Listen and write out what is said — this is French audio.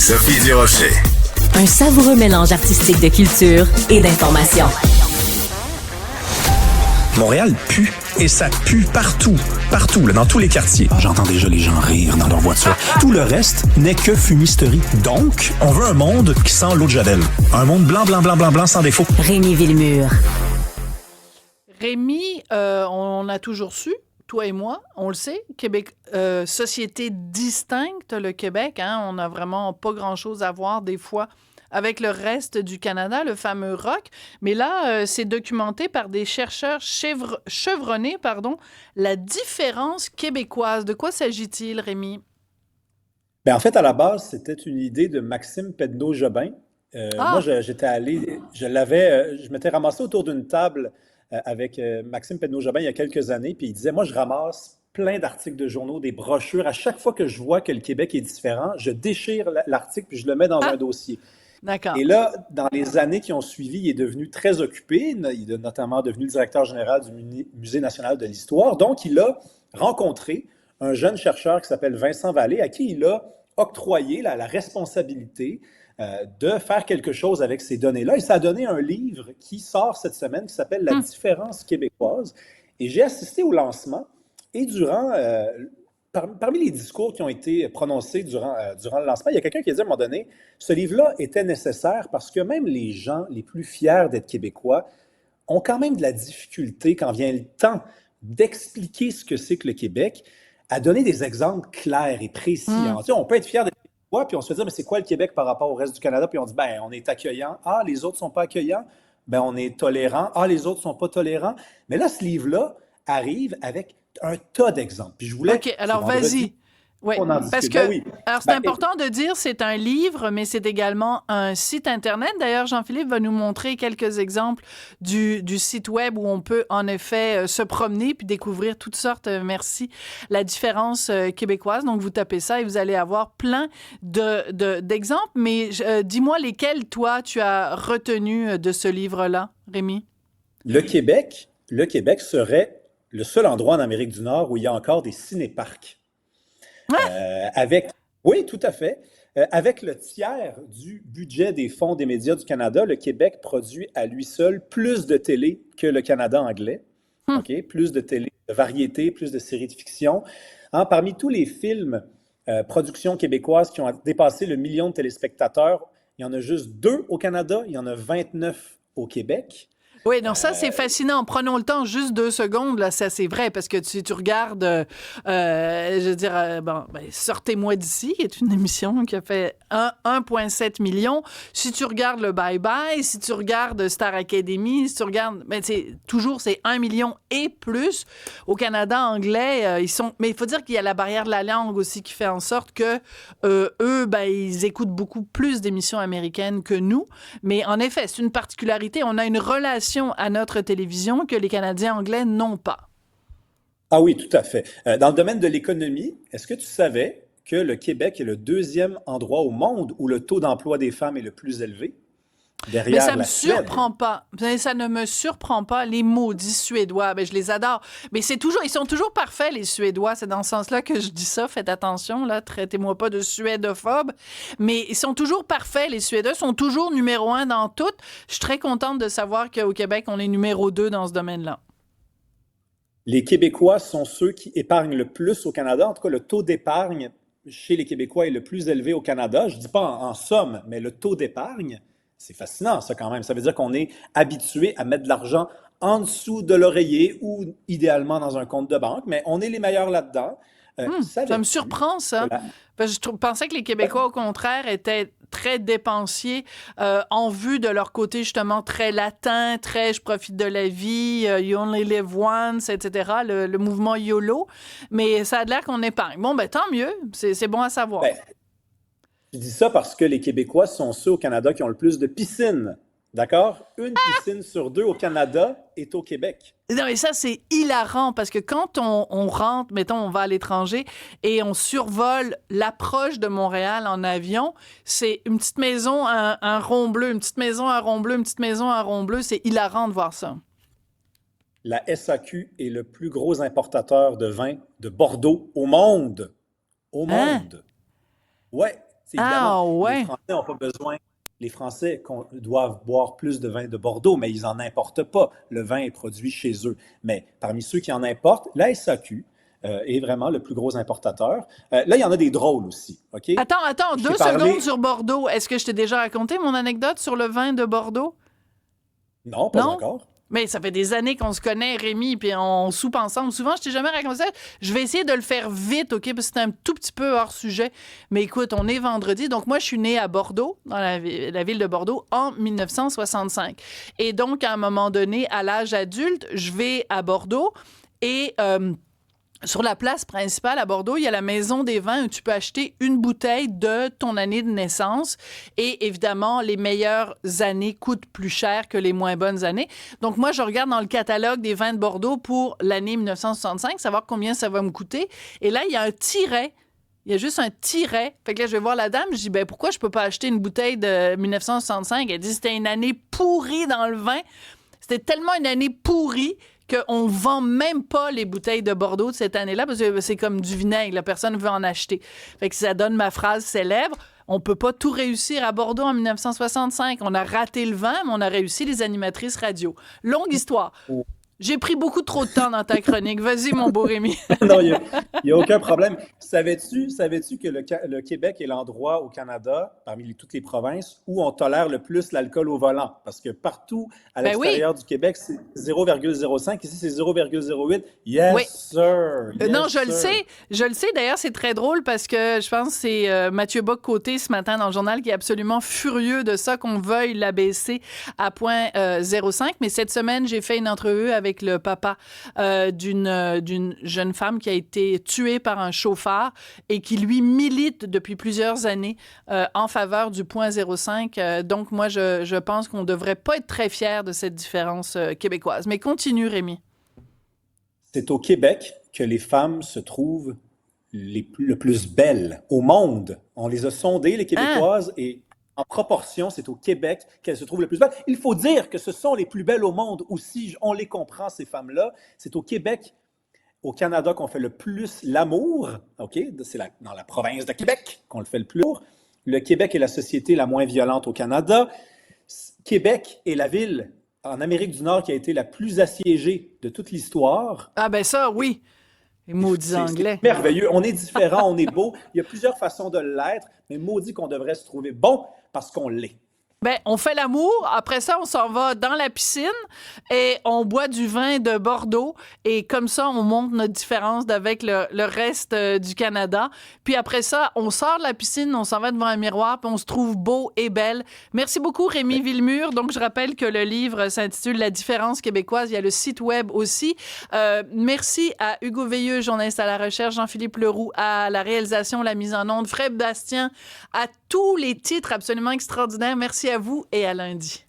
Sophie Durocher. Un savoureux mélange artistique de culture et d'information. Montréal pue. Et ça pue partout. Partout, là, dans tous les quartiers. J'entends déjà les gens rire dans leur voiture. Tout le reste n'est que fumisterie. Donc, on veut un monde qui sent l'eau de Javel. Un monde blanc, blanc, blanc, blanc, blanc, sans défaut. Rémi Villemure. Rémi, on a toujours su, toi et moi, on le sait, Québec, société distincte, le Québec, hein, on n'a vraiment pas grand-chose à voir des fois avec le reste du Canada, le fameux ROC. Mais là, c'est documenté par des chercheurs chevronnés, la différence québécoise. De quoi s'agit-il, Rémi? En fait, à la base, c'était une idée de Maxime Pedneau-Jobin. Moi, j'étais allé, je m'étais ramassé autour d'une table avec Maxime Pedneau-Jobin il y a quelques années, puis il disait, moi, je ramasse plein d'articles de journaux, des brochures. À chaque fois que je vois que le Québec est différent, je déchire l'article puis je le mets dans un dossier. D'accord. Et là, dans les années qui ont suivi, il est devenu très occupé. Il est notamment devenu le directeur général du Musée national de l'histoire. Donc, il a rencontré un jeune chercheur qui s'appelle Vincent Vallée, à qui il a octroyé la responsabilité de faire quelque chose avec ces données-là. Et ça a donné un livre qui sort cette semaine qui s'appelle La différence québécoise. Et j'ai assisté au lancement et durant... Parmi les discours qui ont été prononcés durant le lancement, il y a quelqu'un qui a dit à un moment donné, ce livre-là était nécessaire parce que même les gens les plus fiers d'être québécois ont quand même de la difficulté quand vient le temps d'expliquer ce que c'est que le Québec, à donner des exemples clairs et précis. Tu sais, on peut être fier d'être québécois, puis on se fait dire, mais c'est quoi le Québec par rapport au reste du Canada? Puis on dit, on est accueillant. Ah, les autres ne sont pas accueillants. On est tolérant. Ah, les autres ne sont pas tolérants. Mais là, ce livre-là arrive avec un tas d'exemples. Puis je voulais... OK, alors vas-y. Oui, parce que... Alors, c'est important de dire, c'est un livre, mais c'est également un site Internet. D'ailleurs, Jean-Philippe va nous montrer quelques exemples du site web où on peut, en effet, se promener puis découvrir toutes sortes, merci, la différence québécoise. Donc, vous tapez ça et vous allez avoir plein d'exemples. Mais dis-moi lesquels, toi, tu as retenu de ce livre-là, Rémi? Le Québec serait le seul endroit en Amérique du Nord où il y a encore des cinéparcs. Oui, tout à fait. Avec le tiers du budget des fonds des médias du Canada, le Québec produit à lui seul plus de télé que le Canada anglais. Okay? Plus de télé, de variété, plus de séries de fiction. Parmi tous les films, productions québécoises qui ont dépassé le million de téléspectateurs, il y en a juste 2 au Canada, il y en a 29 au Québec. Oui, non, ça, c'est fascinant. Prenons le temps, juste 2 secondes, là, ça, c'est vrai, parce que si tu regardes, je veux dire, Sortez-moi d'ici, qui est une émission qui a fait 1,7 million. Si tu regardes le Bye Bye, si tu regardes Star Academy, si tu regardes, c'est 1 million et plus. Au Canada anglais, ils sont... Mais il faut dire qu'il y a la barrière de la langue aussi qui fait en sorte que eux, ils écoutent beaucoup plus d'émissions américaines que nous. Mais en effet, c'est une particularité. On a une relation à notre télévision que les Canadiens anglais n'ont pas. Ah oui, tout à fait. Dans le domaine de l'économie, est-ce que tu savais que le Québec est le 2e endroit au monde où le taux d'emploi des femmes est le plus élevé? Mais ça me surprend pas. Ça ne me surprend pas. Les maudits Suédois, je les adore. Mais ils sont toujours parfaits, les Suédois. C'est dans ce sens-là que je dis ça. Faites attention, là. Traitez-moi pas de suédophobe. Mais ils sont toujours parfaits, les Suédois. Ils sont toujours numéro 1 dans tout. Je suis très contente de savoir qu'au Québec, on est numéro 2 dans ce domaine-là. Les Québécois sont ceux qui épargnent le plus au Canada. En tout cas, le taux d'épargne chez les Québécois est le plus élevé au Canada. Je dis pas en somme, mais le taux d'épargne... C'est fascinant, ça, quand même. Ça veut dire qu'on est habitué à mettre de l'argent en dessous de l'oreiller ou idéalement dans un compte de banque, mais on est les meilleurs là-dedans. Ça me surprend, ça. Parce que je pensais que les Québécois, au contraire, étaient très dépensiers en vue de leur côté, justement, très latin, très « je profite de la vie »,« you only live once », etc., le mouvement YOLO. Mais ça a l'air qu'on épargne. Bon, tant mieux. C'est bon à savoir. Je dis ça parce que les Québécois sont ceux au Canada qui ont le plus de piscines. D'accord? Une piscine sur 2 au Canada est au Québec. Non, et ça, c'est hilarant parce que quand on rentre, mettons, on va à l'étranger et on survole l'approche de Montréal en avion, c'est une petite maison, un rond bleu, une petite maison, un rond bleu, une petite maison, un rond bleu. C'est hilarant de voir ça. La SAQ est le plus gros importateur de vin de Bordeaux au monde. Au monde. Ouais. Ah, Évidemment, les ouais. Français n'ont pas besoin. Les Français doivent boire plus de vin de Bordeaux, mais ils n'en importent pas. Le vin est produit chez eux. Mais parmi ceux qui en importent, la SAQ est vraiment le plus gros importateur. Là, il y en a des drôles aussi. OK? Attends, Je 2 t'ai parlé- secondes sur Bordeaux. Est-ce que je t'ai déjà raconté mon anecdote sur le vin de Bordeaux? Non, pas Non? encore. Mais ça fait des années qu'on se connaît, Rémi, puis on soupe ensemble. Souvent, je t'ai jamais raconté ça. Je vais essayer de le faire vite, OK? Parce que c'est un tout petit peu hors sujet. Mais écoute, on est vendredi. Donc, moi, je suis née à Bordeaux, dans la ville de Bordeaux, en 1965. Et donc, à un moment donné, à l'âge adulte, je vais à Bordeaux et... sur la place principale à Bordeaux, il y a la Maison des vins où tu peux acheter une bouteille de ton année de naissance. Et évidemment, les meilleures années coûtent plus cher que les moins bonnes années. Donc moi, je regarde dans le catalogue des vins de Bordeaux pour l'année 1965, savoir combien ça va me coûter. Et là, il y a un tiret. Il y a juste un tiret. Fait que là, je vais voir la dame. Je dis, ben pourquoi je peux pas acheter une bouteille de 1965? Elle dit, c'était une année pourrie dans le vin. C'était tellement une année pourrie qu'on vend même pas les bouteilles de Bordeaux de cette année-là parce que c'est comme du vinaigre, la personne ne veut en acheter. Fait que ça donne ma phrase célèbre. On peut pas tout réussir à Bordeaux en 1965. On a raté le vin, mais on a réussi les animatrices radio. Longue histoire. J'ai pris beaucoup trop de temps dans ta chronique. Vas-y, mon beau Rémi. Non, il n'y a aucun problème. Savais-tu que le Québec est l'endroit au Canada, parmi toutes les provinces, où on tolère le plus l'alcool au volant? Parce que partout à l'extérieur du Québec, c'est 0,05. Ici, c'est 0,08. Yes, Oui. sir. Yes, Non, je sir. le sais. Je le sais. D'ailleurs, c'est très drôle parce que je pense que c'est Mathieu Bock-Côté ce matin dans le journal qui est absolument furieux de ça, qu'on veuille l'abaisser à 0,05. Mais cette semaine, j'ai fait une entrevue avec le papa d'une jeune femme qui a été tuée par un chauffard et qui, lui, milite depuis plusieurs années en faveur du 0,05. Donc, moi, je pense qu'on ne devrait pas être très fiers de cette différence québécoise. Mais continue, Rémi. C'est au Québec que les femmes se trouvent le plus belles au monde. On les a sondées, les Québécoises, et en proportion, c'est au Québec qu'elles se trouvent le plus belles. Il faut dire que ce sont les plus belles au monde aussi. On les comprend, ces femmes-là. C'est au Québec, au Canada, qu'on fait le plus l'amour. OK? C'est dans la province de Québec qu'on le fait le plus. Le Québec est la société la moins violente au Canada. Québec est la ville en Amérique du Nord qui a été la plus assiégée de toute l'histoire. Ah ben ça, oui. Les maudits Anglais. C'est merveilleux. On est différent, on est beau. Il y a plusieurs façons de l'être, mais maudit qu'on devrait se trouver bon parce qu'on l'est. Ben, on fait l'amour. Après ça, on s'en va dans la piscine et on boit du vin de Bordeaux. Et comme ça, on montre notre différence avec le reste du Canada. Puis après ça, on sort de la piscine, on s'en va devant un miroir, puis on se trouve beau et belle. Merci beaucoup, Rémi Villemur. Donc, je rappelle que le livre s'intitule La différence québécoise. Il y a le site web aussi. Merci à Hugo Veilleux, journaliste à la recherche, Jean-Philippe Leroux à la réalisation, la mise en onde, Fred Bastien à tous les titres absolument extraordinaires. Merci à vous et à lundi.